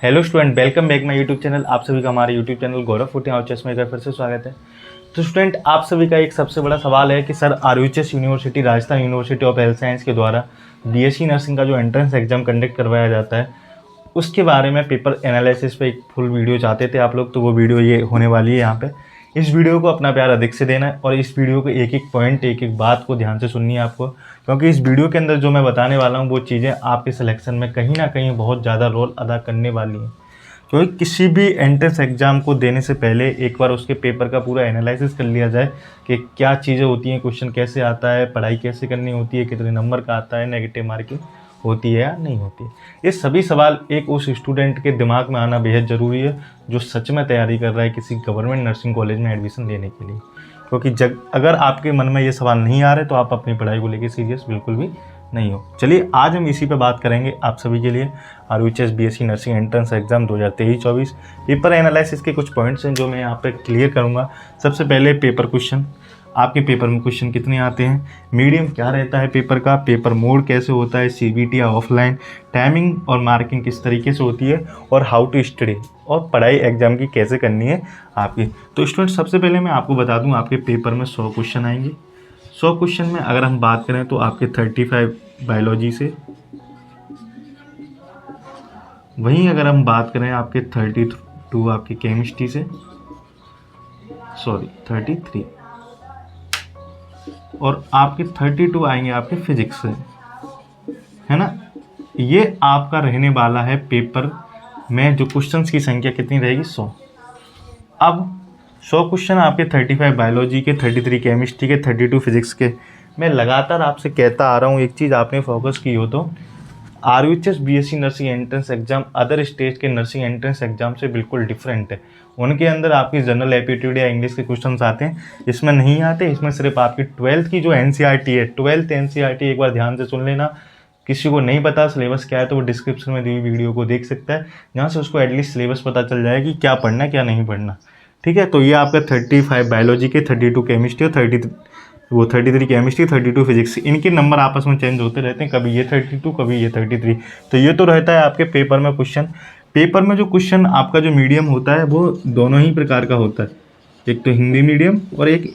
Hello student, welcome back my YouTube channel. आप सभी का हमारे यूट्यूब चैनल गौरव फुटिया और चेस में एक बार फिर से स्वागत है। तो स्टूडेंट, आप सभी का एक सबसे बड़ा सवाल है कि sir RUHS university, Rajasthan university of health science के द्वारा बीएससी नर्सिंग का जो एंट्रेंस एग्जाम कंडक्ट करवाया जाता है, उसके बारे में पेपर एनालिसिस पे एक फुल वीडियो चाहते थे आप लोग, तो वो वीडियो ये होने वाली है यहाँ पे। इस वीडियो को अपना प्यार अधिक से देना है और इस वीडियो को एक एक पॉइंट, एक एक बात को ध्यान से सुननी है आपको, क्योंकि इस वीडियो के अंदर जो मैं बताने वाला हूँ वो चीज़ें आपके सिलेक्शन में कहीं ना कहीं बहुत ज़्यादा रोल अदा करने वाली हैं। क्योंकि किसी भी एंट्रेंस एग्जाम को देने से पहले एक बार उसके पेपर का पूरा एनालिसिस कर लिया जाए कि क्या चीज़ें होती हैं, क्वेश्चन कैसे आता है, पढ़ाई कैसे करनी होती है, कितने नंबर का आता है, नेगेटिव मार्किंग होती है या नहीं होती है। ये सभी सवाल एक उस स्टूडेंट के दिमाग में आना बेहद ज़रूरी है जो सच में तैयारी कर रहा है किसी गवर्नमेंट नर्सिंग कॉलेज में एडमिशन लेने के लिए। क्योंकि अगर आपके मन में ये सवाल नहीं आ रहे तो आप अपनी पढ़ाई को लेकर सीरियस बिल्कुल भी नहीं हो। चलिए आज हम इसी पे बात करेंगे आप सभी के लिए। RUHS BSc nursing entrance exam 2023-24 paper analysis के कुछ पॉइंट्स हैं जो मैं यहाँ पे क्लियर करूँगा। सबसे पहले पेपर क्वेश्चन, आपके पेपर में क्वेश्चन कितने आते हैं, मीडियम क्या रहता है पेपर का, पेपर मोड कैसे होता है, सीबीटी या ऑफलाइन, टाइमिंग और मार्किंग किस तरीके से होती है, और हाउ टू स्टडी, और पढ़ाई एग्जाम की कैसे करनी है आपकी। तो स्टूडेंट, सबसे पहले मैं आपको बता दूं आपके पेपर में 100 क्वेश्चन आएंगे। 100 क्वेश्चन में अगर हम बात करें तो आपके 35 बायोलॉजी से, वहीं अगर हम बात करें आपके 32 आपकी केमिस्ट्री से, 33, और आपके 32 आएंगे आपके फिजिक्स से, है ना। ये आपका रहने वाला है पेपर में जो क्वेश्चंस की संख्या कितनी रहेगी, 100। अब 100 क्वेश्चन आपके 35 बायोलॉजी के, 33 केमिस्ट्री के, 32 फिजिक्स के। मैं लगातार आपसे कहता आ रहा हूँ, एक चीज़ आपने फोकस की हो तो RUHS BSc nursing entrance exam other state के नर्सिंग एंट्रेंस एग्जाम से बिल्कुल डिफरेंट है। उनके अंदर आपकी जनरल एप्टीट्यूड या इंग्लिश के क्वेश्चंस आते हैं, इसमें नहीं आते। इसमें सिर्फ आपकी 12th की जो एनसीईआरटी है, 12th एनसीईआरटी एक बार ध्यान से सुन लेना। किसी को नहीं पता सिलेबस क्या है तो वो डिस्क्रिप्शन में दी हुई वीडियो को देख सकता है, जहाँ से उसको एटलीस्ट सिलेबस पता चल जाए कि क्या पढ़ना है क्या नहीं पढ़ना। ठीक है, तो ये आपका 35 बायोलॉजी के, 32 केमिस्ट्री और 33 केमिस्ट्री, 32 फिजिक्स, इनके नंबर आपस में चेंज होते रहते हैं, कभी ये 32 कभी ये 33। तो ये तो रहता है आपके पेपर में क्वेश्चन। पेपर में जो क्वेश्चन आपका जो मीडियम होता है वो दोनों ही प्रकार का होता है, एक तो हिंदी मीडियम और एक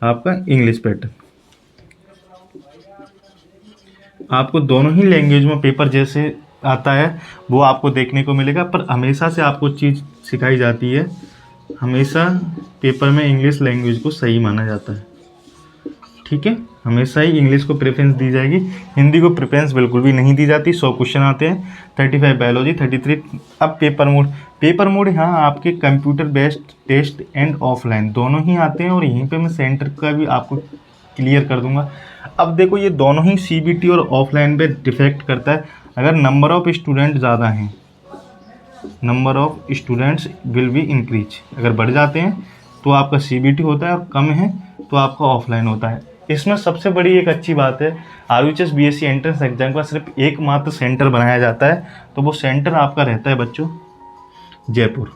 आपका इंग्लिश पैटर्न। आपको दोनों ही लैंग्वेज में पेपर जैसे आता है वो आपको देखने को मिलेगा, पर हमेशा से आपको चीज़ सिखाई जाती है, हमेशा पेपर में इंग्लिश लैंग्वेज को सही माना जाता है। ठीक है, हमेशा ही इंग्लिश को प्रेफरेंस दी जाएगी, हिंदी को प्रेफरेंस बिल्कुल भी नहीं दी जाती। 100 क्वेश्चन आते हैं, 35 बायोलॉजी, 33। अब पेपर मोड यहाँ आपके computer based test and offline दोनों ही आते हैं, और यहीं पे मैं सेंटर का भी आपको क्लियर कर दूंगा। अब देखो, ये दोनों ही सीबीटी और ऑफलाइन पे डिफेक्ट करता है। अगर नंबर ऑफ स्टूडेंट ज़्यादा हैं, number of students will be increase, अगर बढ़ जाते हैं तो आपका सीबीटी होता है, और कम है तो आपका ऑफलाइन होता है। इसमें सबसे बड़ी एक अच्छी बात है, आरयूएचएस बीएससी एंट्रेंस एग्जाम का सिर्फ एकमात्र सेंटर बनाया जाता है, तो वो सेंटर आपका रहता है बच्चों जयपुर।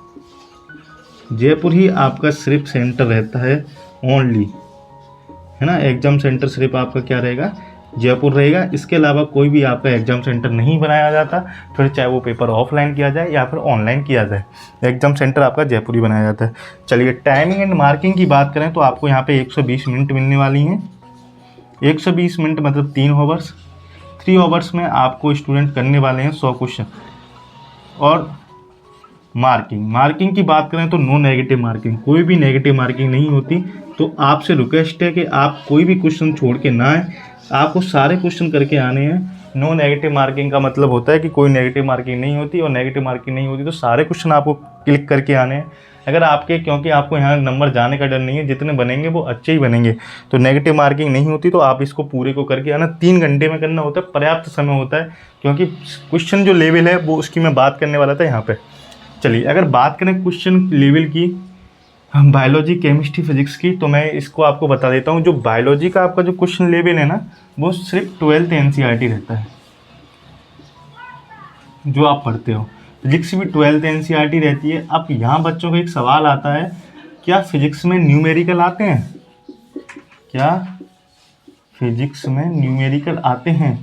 जयपुर ही आपका सिर्फ सेंटर रहता है ओनली, है ना। एग्जाम सेंटर सिर्फ आपका क्या रहेगा, जयपुर रहेगा। इसके अलावा कोई भी आपका एग्जाम सेंटर नहीं बनाया जाता, फिर चाहे वो पेपर ऑफलाइन किया जाए या फिर ऑनलाइन किया जाए, एग्जाम सेंटर आपका जयपुर ही बनाया जाता है। चलिए, टाइमिंग एंड मार्किंग की बात करें तो आपको यहाँ पे 120 मिनट मिलने वाली हैं। 120 मिनट मतलब 3 ओवर्स। 3 ओवर्स में आपको स्टूडेंट करने वाले हैं 100 क्वेश्चन। और मार्किंग की बात करें तो नो नेगेटिव मार्किंग, कोई भी नेगेटिव मार्किंग नहीं होती। तो आपसे रिक्वेस्ट है कि आप कोई भी क्वेश्चन छोड़ के ना आए, आपको सारे क्वेश्चन करके आने हैं। नो नेगेटिव मार्किंग का मतलब होता है कि कोई नेगेटिव मार्किंग नहीं होती, और नेगेटिव मार्किंग नहीं होती तो सारे क्वेश्चन आपको क्लिक करके आने हैं। अगर आपके, क्योंकि आपको यहाँ नंबर जाने का डर नहीं है, जितने बनेंगे वो अच्छे ही बनेंगे, तो नेगेटिव मार्किंग नहीं होती। तो आप इसको पूरे को करके आना। 3 घंटे में करना होता है, पर्याप्त समय होता है, क्योंकि क्वेश्चन जो लेवल है वो उसकी मैं बात करने वाला था यहाँ पे। चलिए, अगर बात करें क्वेश्चन लेवल की बायोलॉजी, केमिस्ट्री, फिजिक्स की, तो मैं इसको आपको बता देता हूँ। जो बायोलॉजी का आपका जो क्वेश्चन लेवल है ना, वो सिर्फ 12th एनसीईआरटी रहता है जो आप पढ़ते हो। फिजिक्स भी 12th एनसीईआरटी रहती है। अब यहाँ बच्चों का एक सवाल आता है, क्या फिजिक्स में न्यूमेरिकल आते हैं? क्या फिजिक्स में न्यूमेरिकल आते हैं?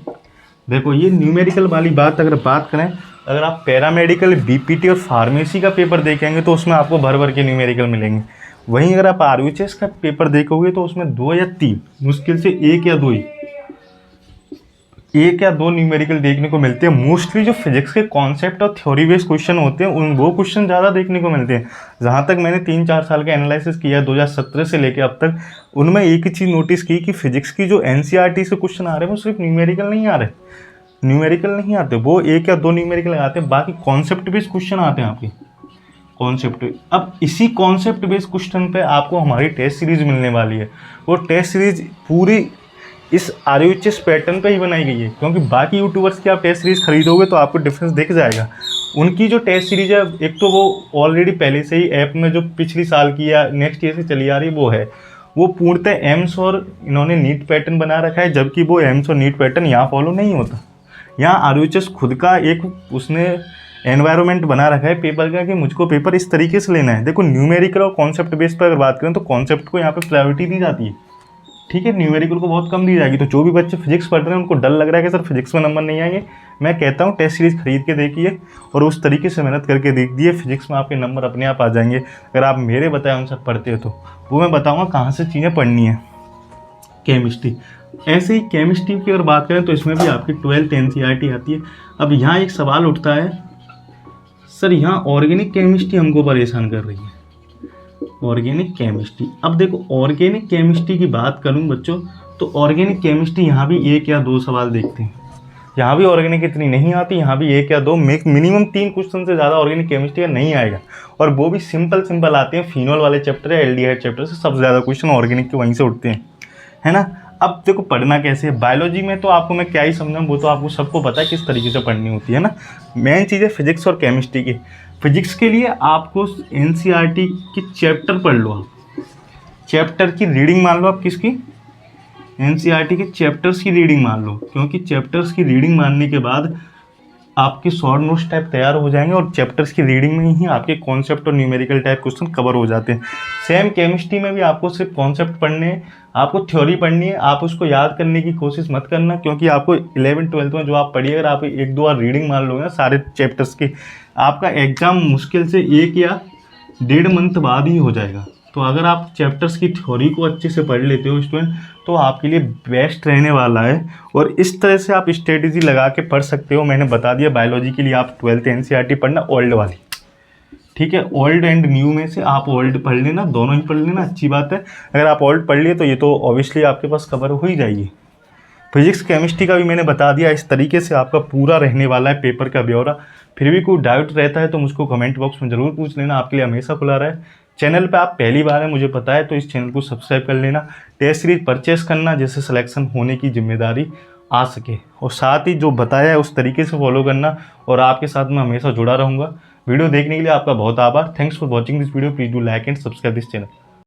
देखो, ये न्यूमेरिकल वाली बात अगर बात करें अगर आप पैरामेडिकल, बीपीटी और फार्मेसी का पेपर देखेंगे तो उसमें आपको भर भर के न्यूमेरिकल मिलेंगे। वहीं अगर आप आरयूएचएस का पेपर देखोगे तो उसमें 2 या 3, मुश्किल से 1 या 2 न्यूमेरिकल देखने को मिलते हैं। मोस्टली जो फिजिक्स के कॉन्सेप्ट और थ्योरी बेस्ड क्वेश्चन होते हैं वो क्वेश्चन ज़्यादा देखने को मिलते हैं। जहाँ तक मैंने 3-4 साल का एनालिसिस किया 2017 से लेकर अब तक, उनमें एक ही चीज़ नोटिस की कि फिजिक्स की जो एनसीईआरटी से क्वेश्चन आ रहे हैं वो सिर्फ न्यूमेरिकल नहीं आ रहे, न्यूमेरिकल नहीं आते, वो 1 या 2 न्यूमेरिकल आते हैं, बाकी कॉन्सेप्ट बेस्ड क्वेश्चन आते हैं आपके कॉन्सेप्ट। अब इसी कॉन्सेप्ट बेस्ड क्वेश्चन पे आपको हमारी टेस्ट सीरीज मिलने वाली है। वो टेस्ट सीरीज पूरी इस आरयूएचएस पैटर्न पे ही बनाई गई है, क्योंकि बाकी यूट्यूबर्स की आप टेस्ट सीरीज खरीदोगे तो आपको डिफरेंस दिख जाएगा। उनकी जो टेस्ट सीरीज है, एक तो वो ऑलरेडी पहले से ही ऐप में जो पिछली साल की या नेक्स्ट ईयर से चली आ रही है वो है, वो पूर्णतः एम्स और इन्होंने नीट पैटर्न बना रखा है, जबकि वो एम्स और नीट पैटर्न यहाँ फॉलो नहीं होता। यहाँ आरयूएचएस खुद का एक उसने एनवायरनमेंट बना रखा है पेपर का कि मुझको पेपर इस तरीके से लेना है। देखो न्यूमेरिकल और कॉन्सेप्ट बेस पर अगर बात करें तो कॉन्सेप्ट को यहाँ पे प्रायोरिटी दी जाती है, ठीक है, न्यूमेरिकल को बहुत कम दी जाएगी। तो जो भी बच्चे फिजिक्स पढ़ रहे हैं उनको डर लग रहा है कि सर फिजिक्स में नंबर नहीं आएंगे, मैं कहता हूँ टेस्ट सीरीज खरीद के देखिए और उस तरीके से मेहनत करके देख दिए, फिजिक्स में आपके नंबर अपने आप आ जाएंगे अगर आप मेरे बताए अनुसार पढ़ते हो। तो वो मैं बताऊँगा कहाँ से चीज़ें पढ़नी है। केमिस्ट्री, ऐसे ही केमिस्ट्री की अगर बात करें तो इसमें भी आपकी 12th एनसीईआरटी आती है। अब यहाँ एक सवाल उठता है, सर यहाँ ऑर्गेनिक केमिस्ट्री हमको परेशान कर रही है, ऑर्गेनिक केमिस्ट्री। अब देखो ऑर्गेनिक केमिस्ट्री की बात करूं बच्चों तो ऑर्गेनिक केमिस्ट्री यहाँ भी 1 या 2 सवाल देखते हैं। यहाँ भी ऑर्गेनिक इतनी नहीं आती, यहाँ भी 1 या 2, मिनिमम 3 क्वेश्चन से ज़्यादा ऑर्गेनिक केमिस्ट्री का नहीं आएगा, और वो भी सिंपल आते हैं। फिनोल वाले चैप्टर या एल्डिहाइड चैप्टर से सबसे ज़्यादा क्वेश्चन ऑर्गेनिक के वहीं से उठते हैं, है ना। अब देखो पढ़ना कैसे है, बायोलॉजी में तो आपको मैं क्या ही समझाऊँ, वो तो आपको सबको पता है किस तरीके से पढ़नी होती है ना। मेन चीज़ है फिजिक्स और केमिस्ट्री की। फिजिक्स के लिए आपको एनसीईआरटी की चैप्टर पढ़ लो, आप चैप्टर की रीडिंग मान लो, आप किसकी, एनसीईआरटी के चैप्टर्स की रीडिंग मान लो, क्योंकि चैप्टर्स की रीडिंग मानने के बाद आपके शॉर्ट नोट्स टाइप तैयार हो जाएंगे और चैप्टर्स की रीडिंग में ही आपके कॉन्सेप्ट और न्यूमेरिकल टाइप क्वेश्चन कवर हो जाते हैं। सेम केमिस्ट्री में भी आपको सिर्फ कॉन्सेप्ट पढ़ने हैं, आपको थ्योरी पढ़नी है, आप उसको याद करने की कोशिश मत करना, क्योंकि आपको 11th-12th में जो आप पढ़िए अगर आप 1-2 बार रीडिंग मान लोगे ना सारे चैप्टर्स की, आपका एग्जाम मुश्किल से 1 या 1.5 मंथ बाद ही हो जाएगा। तो अगर आप चैप्टर्स की थ्योरी को अच्छे से पढ़ लेते हो स्टूडेंट तो आपके लिए बेस्ट रहने वाला है, और इस तरह से आप स्ट्रेटेजी लगा के पढ़ सकते हो। मैंने बता दिया बायोलॉजी के लिए आप 12th एनसीईआरटी पढ़ना ओल्ड वाली, ठीक है, ओल्ड एंड न्यू में से आप ओल्ड पढ़ लेना, दोनों ही पढ़ लेना, अच्छी बात है। अगर आप ओल्ड पढ़ लिए तो ये तो ऑब्वियसली आपके पास कवर हो ही जाएगी। फिजिक्स केमिस्ट्री का भी मैंने बता दिया, इस तरीके से आपका पूरा रहने वाला है पेपर का ब्यौरा। फिर भी कोई डाउट रहता है तो मुझको कमेंट बॉक्स में ज़रूर पूछ लेना, आपके लिए हमेशा खुला रहा है। चैनल पे आप पहली बार है मुझे पता है, तो इस चैनल को सब्सक्राइब कर लेना, टेस्ट सीरीज परचेस करना जिससे सिलेक्शन होने की जिम्मेदारी आ सके, और साथ ही जो बताया है उस तरीके से फॉलो करना, और आपके साथ मैं हमेशा जुड़ा रहूँगा। वीडियो देखने के लिए आपका बहुत आभार। Thanks for watching this video, please do like and subscribe this channel.